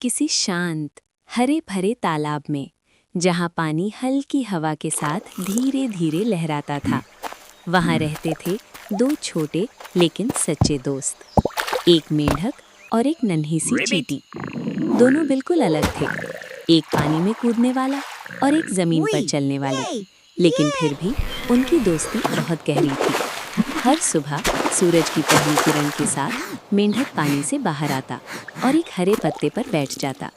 किसी शांत हरे भरे तालाब में, जहां पानी हल्की हवा के साथ धीरे धीरे लहराता था। वहां रहते थे दो छोटे लेकिन सच्चे दोस्त, एक मेंढक और एक नन्ही सी चींटी। दोनों बिल्कुल अलग थे, एक पानी में कूदने वाला और एक जमीन पर चलने वाली, लेकिन फिर भी उनकी दोस्ती बहुत गहरी थी। हर सुबह सूरज की पहली किरण के साथ मेंढक पानी से बाहर आता और एक हरे पत्ते पर बैठ जाता।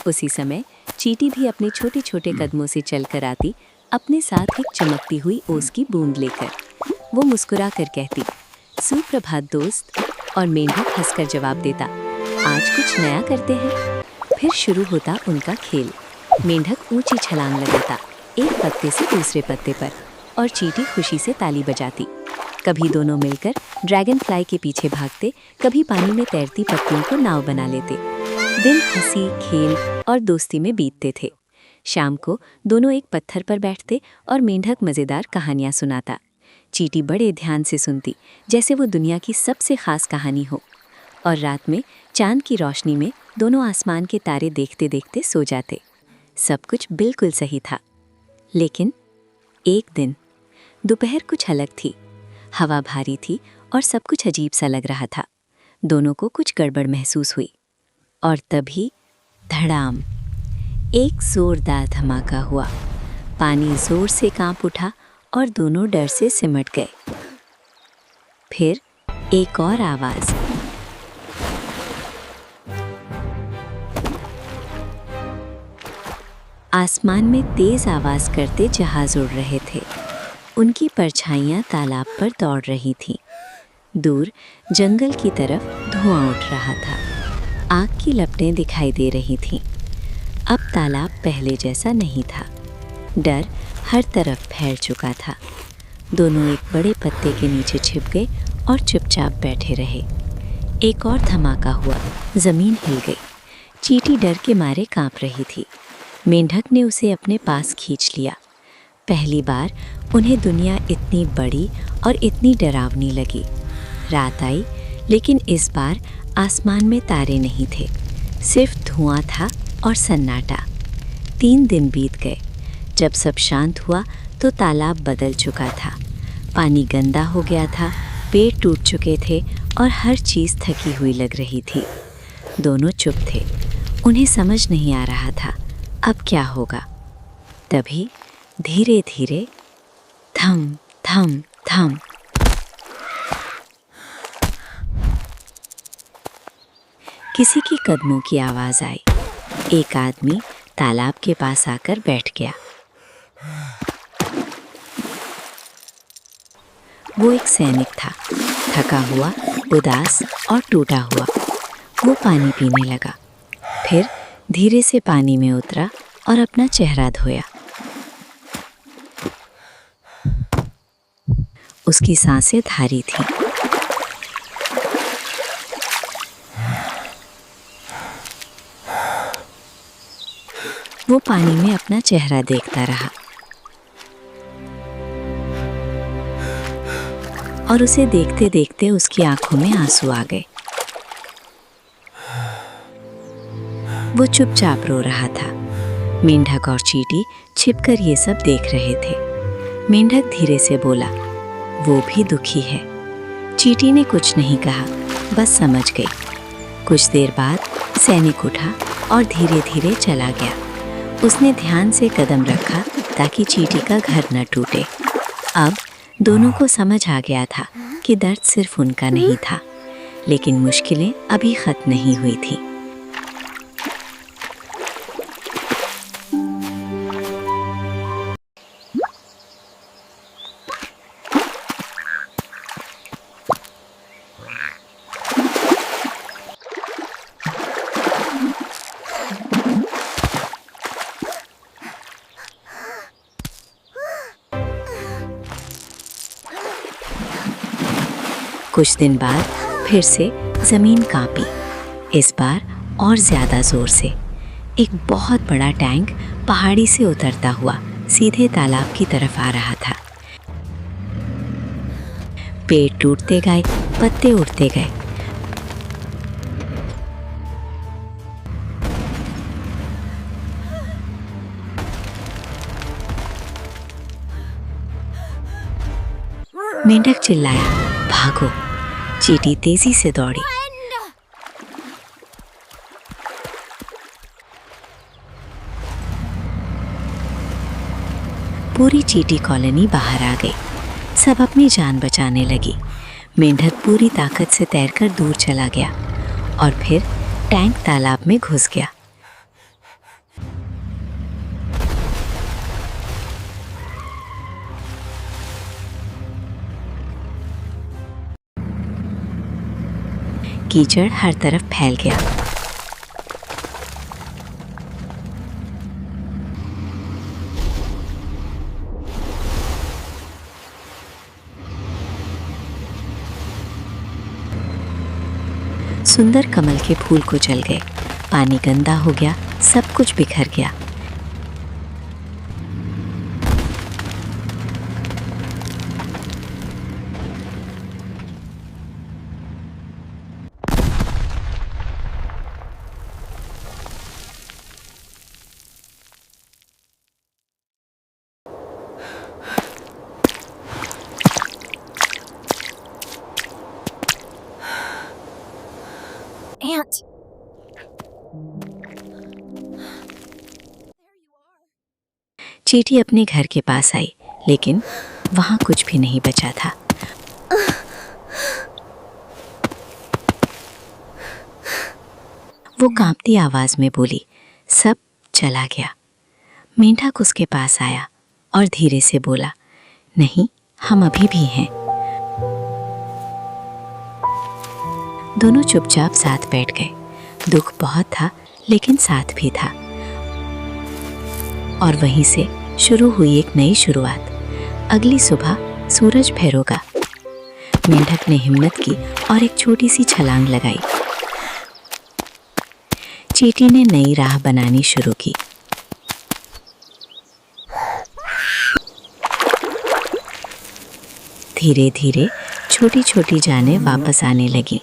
उसी समय चींटी भी अपने छोटे छोटे कदमों से चलकर आती, अपने साथ एक चमकती हुई ओस की बूंद लेकर। वो मुस्कुरा कर कहती, सुप्रभात दोस्त, और मेंढक हंसकर जवाब देता, आज कुछ नया करते हैं। फिर शुरू होता उनका खेल। मेंढक ऊंची छलांग लगाता, एक पत्ते से दूसरे पत्ते पर, और चींटी खुशी से ताली बजाती। कभी दोनों मिलकर ड्रैगन फ्लाई के पीछे भागते, कभी पानी में तैरती पत्तियों को नाव बना लेते। दिन हंसी, खेल और दोस्ती में बीतते थे। शाम को दोनों एक पत्थर पर बैठते और मेंढक मज़ेदार कहानियाँ सुनाता। चींटी बड़े ध्यान से सुनती, जैसे वो दुनिया की सबसे खास कहानी हो। और रात में चांद की रोशनी में दोनों आसमान के तारे देखते देखते सो जाते। सब कुछ बिल्कुल सही था। लेकिन एक दिन दोपहर कुछ अलग थी। हवा भारी थी और सब कुछ अजीब सा लग रहा था। दोनों को कुछ गड़बड़ महसूस हुई। और तभी धड़ाम, एक जोरदार धमाका हुआ। पानी जोर से कांप उठा और दोनों डर से सिमट गए। फिर एक और आवाज, आसमान में तेज आवाज करते जहाज उड़ रहे थे। उनकी परछाइयां तालाब पर दौड़ रही थीं। दूर जंगल की तरफ धुआं उठ रहा था। आग की लपटें दिखाई दे रही थीं। अब तालाब पहले जैसा नहीं था। डर हर तरफ फैल चुका था। दोनों एक बड़े पत्ते के नीचे छिप गए और चुपचाप बैठे रहे। एक और धमाका हुआ, जमीन हिल गई। चींटी डर के मारे कांप रही थी। मेंढक ने उसे अपने पास खींच लिया। पहली बार उन्हें दुनिया इतनी बड़ी और इतनी डरावनी लगी। रात आई, लेकिन इस बार आसमान में तारे नहीं थे, सिर्फ धुआं था और सन्नाटा। 3 दिन बीत गए। जब सब शांत हुआ तो तालाब बदल चुका था। पानी गंदा हो गया था, पेड़ टूट चुके थे और हर चीज़ थकी हुई लग रही थी। दोनों चुप थे। उन्हें समझ नहीं आ रहा था अब क्या होगा। तभी धीरे धीरे थम थम थम, किसी की कदमों की आवाज आई। एक आदमी तालाब के पास आकर बैठ गया। वो एक सैनिक था, थका हुआ, उदास और टूटा हुआ। वो पानी पीने लगा, फिर धीरे से पानी में उतरा और अपना चेहरा धोया। उसकी सांसें भारी थीं। वो पानी में अपना चेहरा देखता रहा और उसे देखते देखते उसकी आंखों में आंसू आ गए। वो चुपचाप रो रहा था। मेंढक और चींटी छिपकर ये सब देख रहे थे। मेंढक धीरे से बोला, वो भी दुखी है। चींटी ने कुछ नहीं कहा, बस समझ गई। कुछ देर बाद सैनिक उठा और धीरे धीरे चला गया। उसने ध्यान से कदम रखा ताकि चींटी का घर न टूटे। अब दोनों को समझ आ गया था कि दर्द सिर्फ उनका नहीं था, लेकिन मुश्किलें अभी खत्म नहीं हुई थी। कुछ दिन बाद फिर से जमीन कांपी, इस बार और ज्यादा जोर से। एक बहुत बड़ा टैंक पहाड़ी से उतरता हुआ सीधे तालाब की तरफ आ रहा था। पेड़ टूटते गए, पत्ते उड़ते गए। मेंढक चिल्लाया, भागो। चींटी तेजी से दौड़ी। पूरी चींटी कॉलोनी बाहर आ गई। सब अपनी जान बचाने लगी। मेंढक पूरी ताकत से तैरकर दूर चला गया और फिर टैंक तालाब में घुस गया। कीचड़ हर तरफ फैल गया। सुंदर कमल के फूल कुचल गए। पानी गंदा हो गया, सब कुछ बिखर गया। Ant. चींटी अपने घर के पास आई, लेकिन वहां कुछ भी नहीं बचा था। वो कांपती आवाज में बोली, सब चला गया। मेंढक उसके पास आया और धीरे से बोला, नहीं, हम अभी भी हैं। दोनों चुपचाप साथ बैठ गए। दुख बहुत था, लेकिन साथ भी था। और वहीं से शुरू हुई एक नई शुरुआत। अगली सुबह सूरज फिर होगा। मेंढक ने हिम्मत की और एक छोटी सी छलांग लगाई। चींटी ने नई राह बनानी शुरू की। धीरे धीरे छोटी छोटी जानें वापस आने लगी।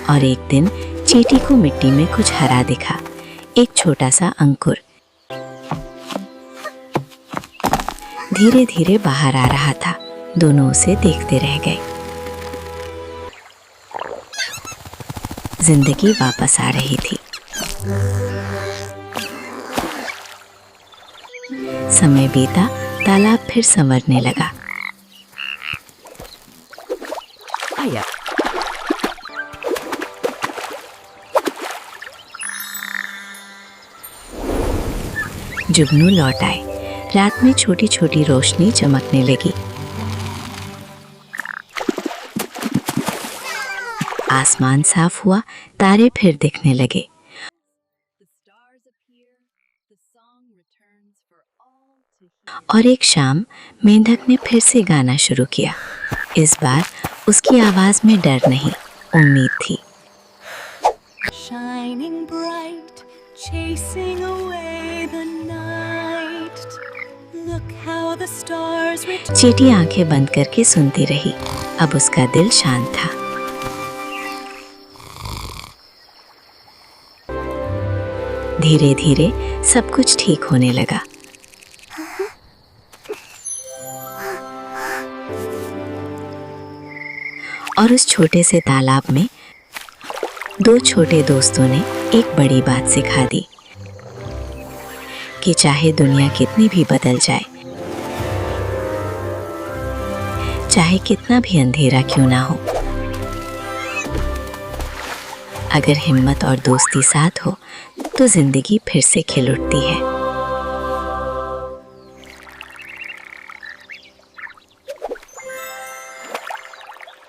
और एक दिन चींटी को मिट्टी में कुछ हरा दिखा, एक छोटा सा अंकुर। धीरे धीरे बाहर आ रहा था। दोनों उसे देखते रह गए। जिंदगी वापस आ रही थी। समय बीता, तालाब फिर संवरने लगा। जुगनू लौट आए। रात में छोटी छोटी रोशनी चमकने लगी। आसमान साफ हुआ, तारे फिर दिखने लगे। और एक शाम मेंढक ने फिर से गाना शुरू किया। इस बार उसकी आवाज में डर नहीं, उम्मीद थी। Shining bright, chasing away the night. Look how the stars return. चींटी आंखें बंद करके सुनती रही। अब उसका दिल शांत था। धीरे धीरे सब कुछ ठीक होने लगा। और उस छोटे से तालाब में दो छोटे दोस्तों ने एक बड़ी बात सिखा दी कि चाहे दुनिया कितनी भी बदल जाए, चाहे कितना भी अंधेरा क्यों ना हो। अगर हिम्मत और दोस्ती साथ हो तो जिंदगी फिर से खिल उठती है।